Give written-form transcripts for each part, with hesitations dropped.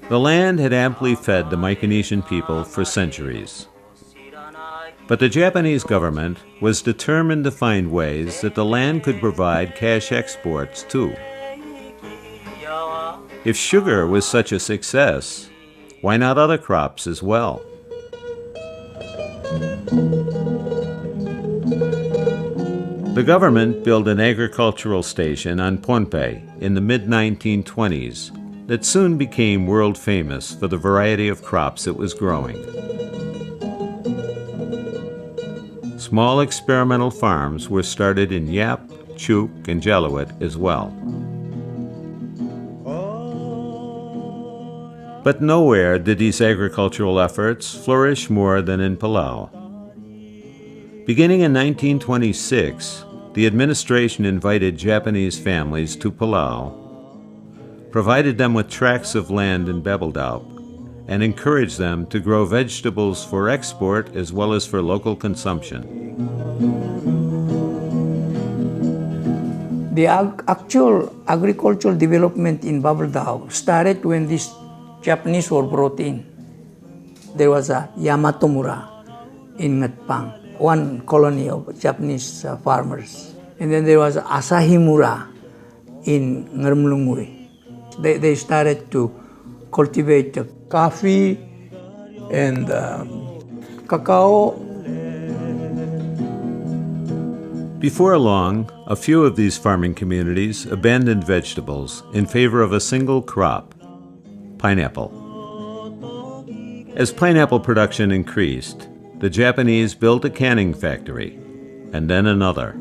The land had amply fed the Micronesian people for centuries. But the Japanese government was determined to find ways that the land could provide cash exports too. If sugar was such a success, why not other crops as well? The government built an agricultural station on Pohnpei in the mid-1920s that soon became world famous for the variety of crops it was growing. Small experimental farms were started in Yap, Chuuk, and Jaluit as well. But nowhere did these agricultural efforts flourish more than in Palau. Beginning in 1926, the administration invited Japanese families to Palau, provided them with tracts of land in Babeldaub, and encouraged them to grow vegetables for export as well as for local consumption. The actual agricultural development in Babeldaub started when these Japanese were brought in. There was a Yamatomura in Ngatpang, one colony of Japanese farmers. And then there was Asahimura in Ngarmlungui. They started to cultivate coffee and cacao. Before long, a few of these farming communities abandoned vegetables in favor of a single crop, pineapple. As pineapple production increased, the Japanese built a canning factory, and then another.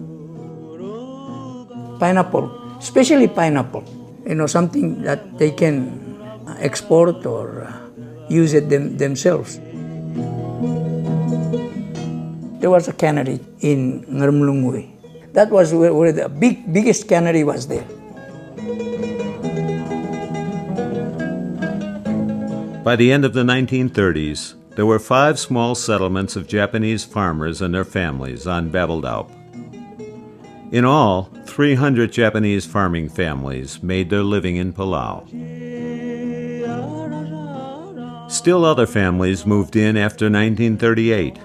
Pineapple, especially pineapple, something that they can export or use it themselves. There was a cannery in Ngarmlungui. That was where the biggest cannery was there. By the end of the 1930s, there were 5 small settlements of Japanese farmers and their families on Babeldaub. In all, 300 Japanese farming families made their living in Palau. Still other families moved in after 1938,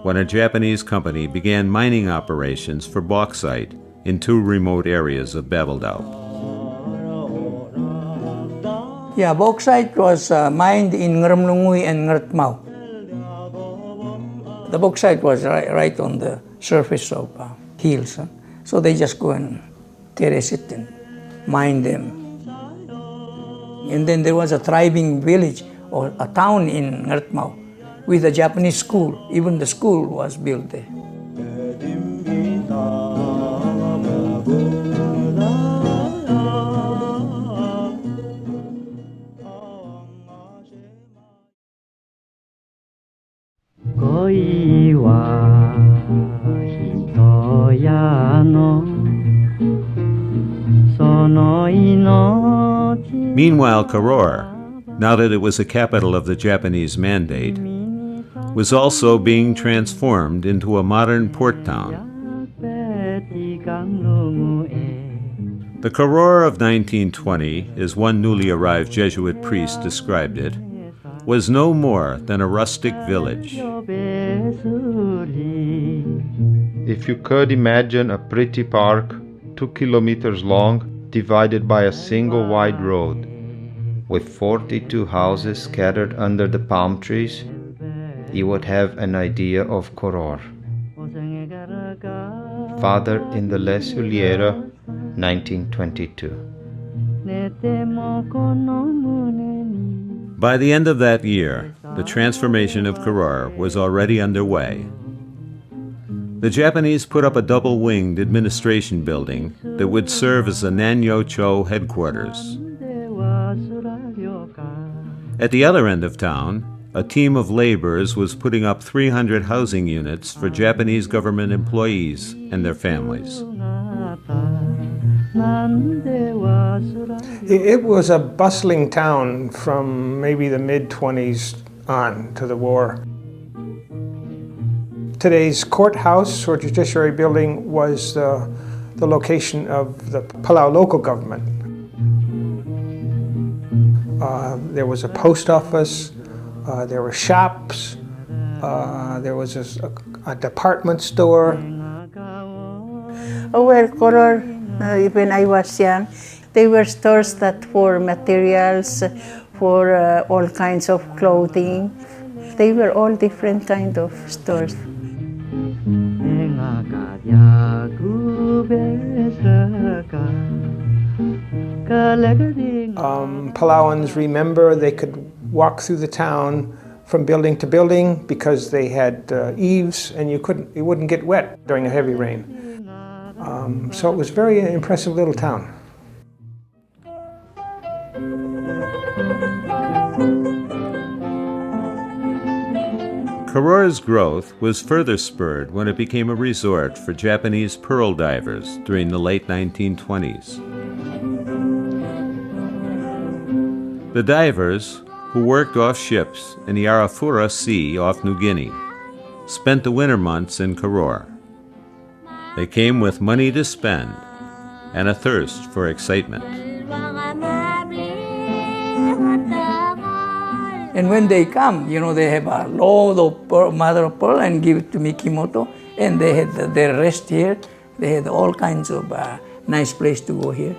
when a Japanese company began mining operations for bauxite in 2 remote areas of Babeldaub. Yeah, bauxite was mined in Ngarmlungui and Ngartmao. The bauxite was right on the surface of hills. So they just go and terrace it and mine them. And then there was a thriving village or a town in Ngartmao with a Japanese school. Even the school was built there. Meanwhile, Koror, now that it was the capital of the Japanese Mandate, was also being transformed into a modern port town. The Koror of 1920, as one newly arrived Jesuit priest described it, was no more than a rustic village. If you could imagine a pretty park 2 kilometers long, divided by a single wide road, with 42 houses scattered under the palm trees, you would have an idea of Koror. Father in the Les Uliera, 1922. By the end of that year, the transformation of Koror was already underway. The Japanese put up a double-winged administration building that would serve as the Nanyo-cho headquarters. At the other end of town, a team of laborers was putting up 300 housing units for Japanese government employees and their families. It was a bustling town from maybe the mid-20s on to the war. Today's courthouse or judiciary building was the location of the Palau local government. There was a post office, there were shops, there was a department store. Well, color, when I was young, they were stores that for materials, for all kinds of clothing. They were all different kind of stores. Palauans remember they could walk through the town from building to building because they had eaves and you wouldn't get wet during a heavy rain. So it was a very impressive little town. Karora's growth was further spurred when it became a resort for Japanese pearl divers during the late 1920s. The divers, who worked off ships in the Arafura Sea off New Guinea, spent the winter months in Karora. They came with money to spend and a thirst for excitement. And when they come, you know, they have a load of mother of pearl and give it to Mikimoto, and they had their rest here. They had all kinds of nice place to go here.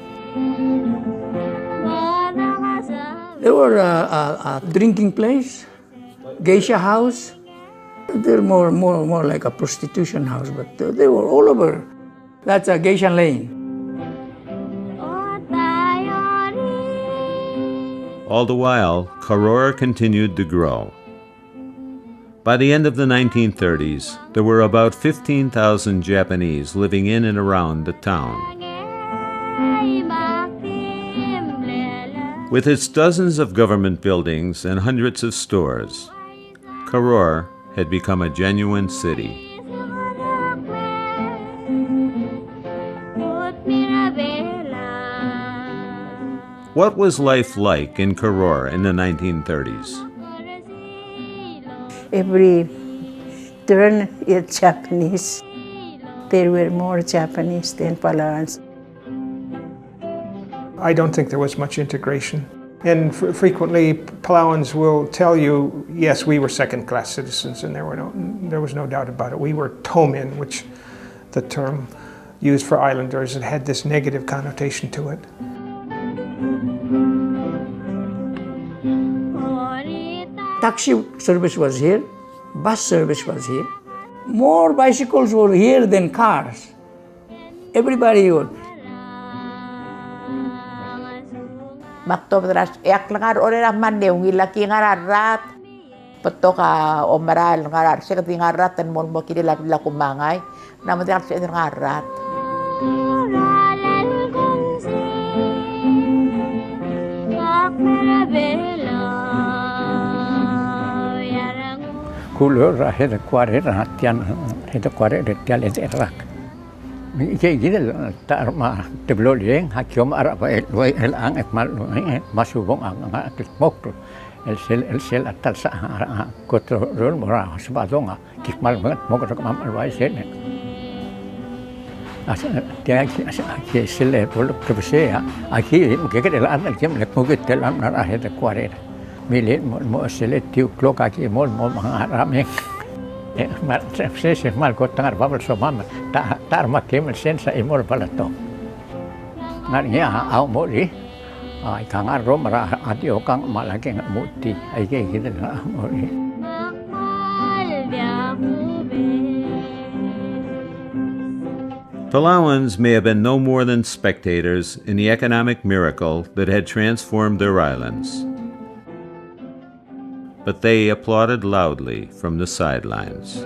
There were a drinking place, geisha house. They're more like a prostitution house, but they were all over. That's a geisha lane. All the while, Karora continued to grow. By the end of the 1930s, there were about 15,000 Japanese living in and around the town. With its dozens of government buildings and hundreds of stores, Karora had become a genuine city. What was life like in Karora in the 1930s? Every turn is Japanese. There were more Japanese than Palauans. I don't think there was much integration. And frequently, Palauans will tell you, yes, we were second-class citizens, and there was no doubt about it. We were tomin, which the term used for islanders, it had this negative connotation to it. Taxi service was here, bus service was here. More bicycles were here than cars. Everybody would. Maktobras yak langar ore rahman deungi laki ngararat. Petoka omaral ngarar sekati ngarat dan mon mo kiri laku mangai. Namun tidak sekati ngarat. Kulur heda kuare hatian heda kuare detial erak. Jadi gini tak mah tebelok yang hakim Arab el ang ekmal masubong ang mok el sel atal sa kontrol mora sebadonga kikmal banget mok mam alwai sel ne. Dia aki sel pol profesi ya aki mungkin el an kim lek mungkin telam nar heda kuare. Milit mo sel tiu klok aki mo mangharame. Saya mal ko tangar babal so mama tar makem sensa imor balato ngarnya au mori ai kangar rom ra adio kang malake muti ai ke gitu mori. Palauans may have been no more than spectators in the economic miracle that had transformed their islands, but they applauded loudly from the sidelines.